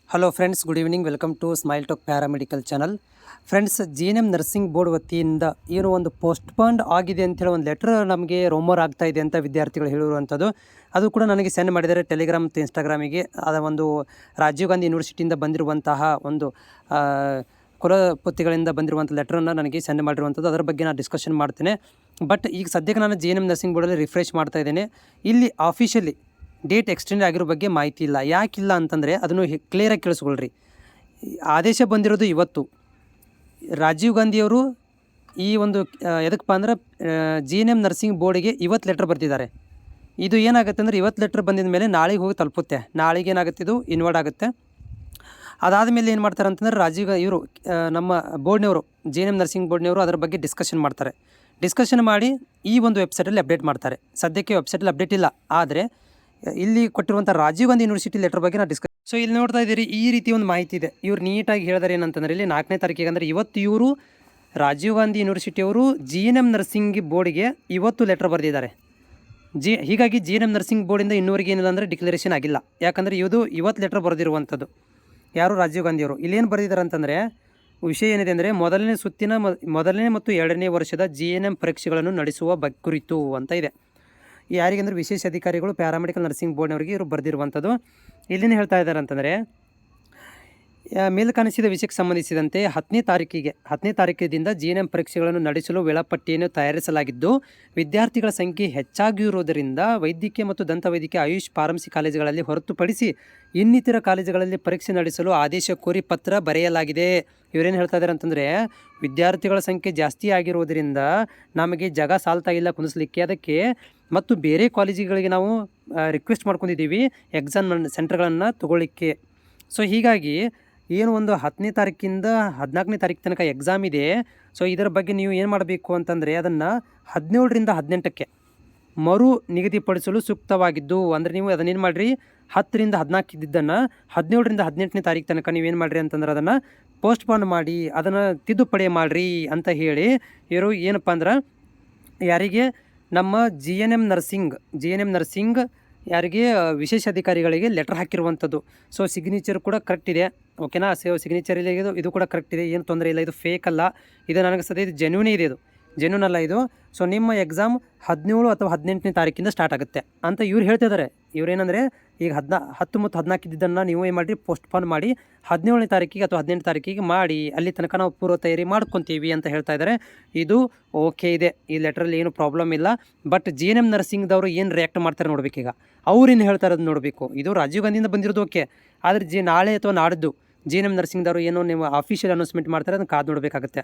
Hello friends, good evening. Welcome to smile talk paramedical channel. Friends, GNM nursing board ವತಿಯಿಂದ ಏನು ಒಂದು postponed ಆಗಿದೆ ಅಂತೇಳಿ ಒಂದು ಲೆಟ್ರ್ ನಮಗೆ ರೋಮರ್ ಆಗ್ತಾ ಇದೆ ಅಂತ ವಿದ್ಯಾರ್ಥಿಗಳು ಹೇಳಿರುವಂಥದ್ದು. ಅದು ಕೂಡ ನನಗೆ ಸೆಂಡ್ ಮಾಡಿದ್ದಾರೆ ಟೆಲಿಗ್ರಾಮ್ ಮತ್ತು ಇನ್ಸ್ಟಾಗ್ರಾಮಿಗೆ. ಅದ ಒಂದು ರಾಜೀವ್ ಗಾಂಧಿ ಯೂನಿವರ್ಸಿಟಿಯಿಂದ ಬಂದಿರುವಂತಹ ಒಂದು ಕುಲಪತಿಗಳಿಂದ ಬಂದಿರುವಂಥ ಲೆಟ್ರನ್ನು ನನಗೆ ಸೆಂಡ್ ಮಾಡಿರುವಂಥದ್ದು. ಅದರ ಬಗ್ಗೆ ನಾನು ಡಿಸ್ಕಷನ್ ಮಾಡ್ತೇನೆ. ಬಟ್ ಈಗ ಸದ್ಯಕ್ಕೆ ನಾನು GNM ನರ್ಸಿಂಗ್ ಬೋರ್ಡಲ್ಲಿ ರಿಫ್ರೆಶ್ ಮಾಡ್ತಾ ಇದ್ದೇನೆ. ಇಲ್ಲಿ ಆಫಿಷಿಯಲಿ ಡೇಟ್ ಎಕ್ಸ್ಟೆಂಡ್ ಆಗಿರೋ ಬಗ್ಗೆ ಮಾಹಿತಿ ಇಲ್ಲ. ಯಾಕಿಲ್ಲ ಅಂತಂದರೆ ಅದನ್ನು ಕ್ಲಿಯರಾಗಿ ಕೇಳಿಸ್ಕೊಳ್ರಿ. ಆದೇಶ ಬಂದಿರೋದು ಇವತ್ತು. ರಾಜೀವ್ ಗಾಂಧಿಯವರು ಈ ಒಂದು ಎದಕ್ಕಪ್ಪ ಅಂದ್ರೆ GNM ನರ್ಸಿಂಗ್ ಬೋರ್ಡಿಗೆ ಇವತ್ತು ಲೆಟ್ರ್ ಬರ್ತಿದ್ದಾರೆ. ಇದು ಏನಾಗುತ್ತೆ ಅಂದರೆ ಇವತ್ತು ಲೆಟ್ರ್ ಬಂದಿದ ಮೇಲೆ ನಾಳೆಗೆ ಹೋಗಿ ತಲುಪುತ್ತೆ. ನಾಳೆಗೆ ಏನಾಗುತ್ತೆ, ಇದು ಇನ್ವರ್ಡ್ ಆಗುತ್ತೆ. ಅದಾದಮೇಲೆ ಏನು ಮಾಡ್ತಾರೆ ಅಂತಂದರೆ ಇವರು ನಮ್ಮ ಬೋರ್ಡ್ನವರು GNM ನರ್ಸಿಂಗ್ ಬೋರ್ಡ್ನವರು ಅದರ ಬಗ್ಗೆ ಡಿಸ್ಕಷನ್ ಮಾಡ್ತಾರೆ. ಡಿಸ್ಕಷನ್ ಮಾಡಿ ಈ ಒಂದು ವೆಬ್ಸೈಟಲ್ಲಿ ಅಪ್ಡೇಟ್ ಮಾಡ್ತಾರೆ. ಸದ್ಯಕ್ಕೆ ವೆಬ್ಸೈಟಲ್ಲಿ ಅಪ್ಡೇಟ್ ಇಲ್ಲ. ಆದರೆ ಇಲ್ಲಿ ಕೊಟ್ಟಿರುವಂಥ ರಾಜೀವ್ ಗಾಂಧಿ ಯೂನಿವರ್ಸಿಟಿ ಲೆಟರ್ ಬಗ್ಗೆ ನಾನು ಸೊ ಇಲ್ಲಿ ನೋಡ್ತಾ ಇದ್ದೀರಿ, ಈ ರೀತಿ ಒಂದು ಮಾಹಿತಿ ಇದೆ. ಇವ್ರು ನೀಟಾಗಿ ಹೇಳಿದಾರೆ ಏನಂತಂದರೆ, ಇಲ್ಲಿ 4ನೇ ತಾರೀಕಿಗೆ ಅಂದರೆ ಇವತ್ತು ಇವರು ರಾಜೀವ್ ಗಾಂಧಿ ಯೂನಿವರ್ಸಿಟಿಯವರು GNM ನರ್ಸಿಂಗ್ ಬೋರ್ಡಿಗೆ ಇವತ್ತು ಲೆಟರ್ ಬರೆದಿದ್ದಾರೆ. ಹೀಗಾಗಿ GNM ನರ್ಸಿಂಗ್ ಬೋರ್ಡಿಂದ ಇನ್ನೂವರೆಗೆ ಏನಿಲ್ಲ ಅಂದರೆ ಡಿಕ್ಲರೇಷನ್ ಆಗಿಲ್ಲ. ಯಾಕಂದರೆ ಇವತ್ತು ಲೆಟರ್ ಬರೆದಿರುವಂಥದ್ದು ಯಾರು, ರಾಜೀವ್ ಗಾಂಧಿಯವರು. ಇಲ್ಲೇನು ಬರೆದಿದ್ದಾರೆ ಅಂತಂದರೆ, ವಿಷಯ ಏನಿದೆ ಅಂದರೆ ಮೊದಲನೇ ಸುತ್ತಿನ ಮೊದಲನೇ ಮತ್ತು 2ನೇ ವರ್ಷದ GNM ಪರೀಕ್ಷೆಗಳನ್ನು ನಡೆಸುವ ಕುರಿತು ಅಂತ ಇದೆ. ಯಾರಿಗಂದ್ರೆ ವಿಶೇಷ ಅಧಿಕಾರಿಗಳು ಪ್ಯಾರಾಮೆಡಿಕಲ್ ನರ್ಸಿಂಗ್ ಬೋರ್ಡ್ನವರಿಗೆ ಇವರು ಬರೆದಿರುವಂಥದ್ದು. ಇಲ್ಲಿನ ಹೇಳ್ತಾ ಇದ್ದಾರೆ ಅಂತಂದರೆ, ಮೇಲ್ಕಾಣಿಸಿದ ವಿಷಯಕ್ಕೆ ಸಂಬಂಧಿಸಿದಂತೆ 10ನೇ ತಾರೀಕಿನಿಂದ GNM ಪರೀಕ್ಷೆಗಳನ್ನು ನಡೆಸಲು ವೇಳಾಪಟ್ಟಿಯನ್ನು ತಯಾರಿಸಲಾಗಿದ್ದು, ವಿದ್ಯಾರ್ಥಿಗಳ ಸಂಖ್ಯೆ ಹೆಚ್ಚಾಗಿರುವುದರಿಂದ ವೈದ್ಯಕೀಯ ಮತ್ತು ದಂತವೈದ್ಯಕೀಯ, ಆಯುಷ್, ಫಾರ್ಮಸಿ ಕಾಲೇಜುಗಳಲ್ಲಿ ಹೊರತುಪಡಿಸಿ ಇನ್ನಿತರ ಕಾಲೇಜುಗಳಲ್ಲಿ ಪರೀಕ್ಷೆ ನಡೆಸಲು ಆದೇಶ ಕೋರಿ ಪತ್ರ ಬರೆಯಲಾಗಿದೆ. ಇವರೇನು ಹೇಳ್ತಾ ಇದ್ದಾರೆ ಅಂತಂದರೆ, ವಿದ್ಯಾರ್ಥಿಗಳ ಸಂಖ್ಯೆ ಜಾಸ್ತಿ ಆಗಿರುವುದರಿಂದ ನಮಗೆ ಜಾಗ ಸಾಲ್ತಾ ಇಲ್ಲ ಕುಣಿಸ್ಲಿಕ್ಕೆ, ಅದಕ್ಕೆ ಮತ್ತು ಬೇರೆ ಕಾಲೇಜುಗಳಿಗೆ ನಾವು ರಿಕ್ವೆಸ್ಟ್ ಮಾಡ್ಕೊಂಡಿದ್ದೀವಿ ಎಕ್ಸಾಮ್ ಸೆಂಟರ್ಗಳನ್ನು ತಗೊಳ್ಳಿಕ್ಕೆ. ಸೊ ಹೀಗಾಗಿ ಏನು ಒಂದು 10ನೇ ತಾರೀಕಿಂದ 14ನೇ ತಾರೀಕು ತನಕ ಎಕ್ಸಾಮ್ ಇದೆ. ಸೊ ಇದರ ಬಗ್ಗೆ ನೀವು ಏನು ಮಾಡಬೇಕು ಅಂತಂದರೆ, ಅದನ್ನು 17ರಿಂದ 18ಕ್ಕೆ ಮರು ನಿಗದಿಪಡಿಸಲು ಸೂಕ್ತವಾಗಿದ್ದು. ಅಂದರೆ ನೀವು ಅದನ್ನೇನು ಮಾಡಿರಿ, 10ರಿಂದ 14 ಇದ್ದಿದ್ದನ್ನು 17ರಿಂದ 18ನೇ ತಾರೀಕು ತನಕ ನೀವೇನು ಮಾಡಿರಿ ಅಂತಂದ್ರೆ ಅದನ್ನು ಪೋಸ್ಟ್ಪೋನ್ ಮಾಡಿ, ಅದನ್ನು ತಿದ್ದುಪಡಿ ಮಾಡಿರಿ ಅಂತ ಹೇಳಿ ಇವರು ಏನಪ್ಪ ಅಂದ್ರೆ ಯಾರಿಗೆ, ನಮ್ಮ GNM ನರ್ಸಿಂಗ್ ಯಾರಿಗೆ ವಿಶೇಷ ಅಧಿಕಾರಿಗಳಿಗೆ ಲೆಟರ್ ಹಾಕಿರುವಂಥದ್ದು. ಸೊ ಸಿಗ್ನೇಚರ್ ಕೂಡ ಕರೆಕ್ಟ್ ಇದೆ, ಓಕೆನಾ. ಸಿಗ್ನೇಚರ್ ಇಲ್ಲ, ಇದು ಕೂಡ ಕರೆಕ್ಟ್ ಇದೆ, ಏನು ತೊಂದರೆ ಇಲ್ಲ. ಇದು ಫೇಕ್ ಅಲ್ಲ, ಇದು ನನಗೆ ಸದ್ಯ ಇದು ಜೆನ್ಯೂನ್ ಇದೆ, ಇದು ಜೆನ್ಯೂನ್ ಅಲ್ಲ ಇದು. ಸೊ ನಿಮ್ಮ ಎಕ್ಸಾಮ್ 17 ಅಥವಾ 18ನೇ ತಾರೀಕಿಂದ ಸ್ಟಾರ್ಟ್ ಆಗುತ್ತೆ ಅಂತ ಇವ್ರು ಹೇಳ್ತಿದ್ದಾರೆ. ಇವರೇನೆಂದರೆ, ಈಗ 10 ಮತ್ತು 14 ಇದ್ದಿದ್ದನ್ನು ನೀವು ಏನು ಮಾಡಿರಿ, ಪೋಸ್ಟ್ಪೋನ್ ಮಾಡಿ 17ನೇ ತಾರೀಕಿಗೆ ಅಥವಾ 18ನೇ ತಾರೀಕಿಗೆ ಮಾಡಿ, ಅಲ್ಲಿ ತನಕ ನಾವು ಪೂರ್ವ ತಯಾರಿ ಮಾಡ್ಕೊತೀವಿ ಅಂತ ಹೇಳ್ತಾ ಇದ್ದಾರೆ. ಇದು ಓಕೆ ಇದೆ, ಈ ಲೆಟ್ರಲ್ಲಿ ಏನು ಪ್ರಾಬ್ಲಮ್ ಇಲ್ಲ. ಬಟ್ GNM ನರ್ಸಿಂಗ್ದವರು ಏನು ರಿಯಾಕ್ಟ್ ಮಾಡ್ತಾರೆ ನೋಡ್ಬೇಕೀಗ, ಅವ್ರೇನು ಹೇಳ್ತಾರೆ ಅದು ನೋಡಬೇಕು. ಇದು ರಾಜೀವ್ ಗಾಂಧಿಯಿಂದ ಬಂದಿರೋದು ಓಕೆ, ಆದರೆ ನಾಳೆ ಅಥವಾ ನಾಡಿದ್ದು GNM ನರ್ಸಿಂಗ್ದವರು ಏನೋ ನೀವು ಅಫಿಷಿಯಲ್ ಅನೌನ್ಸ್ಮೆಂಟ್ ಮಾಡ್ತಾರೆ, ಅದನ್ನು ಕಾದು ನೋಡಬೇಕಾಗುತ್ತೆ.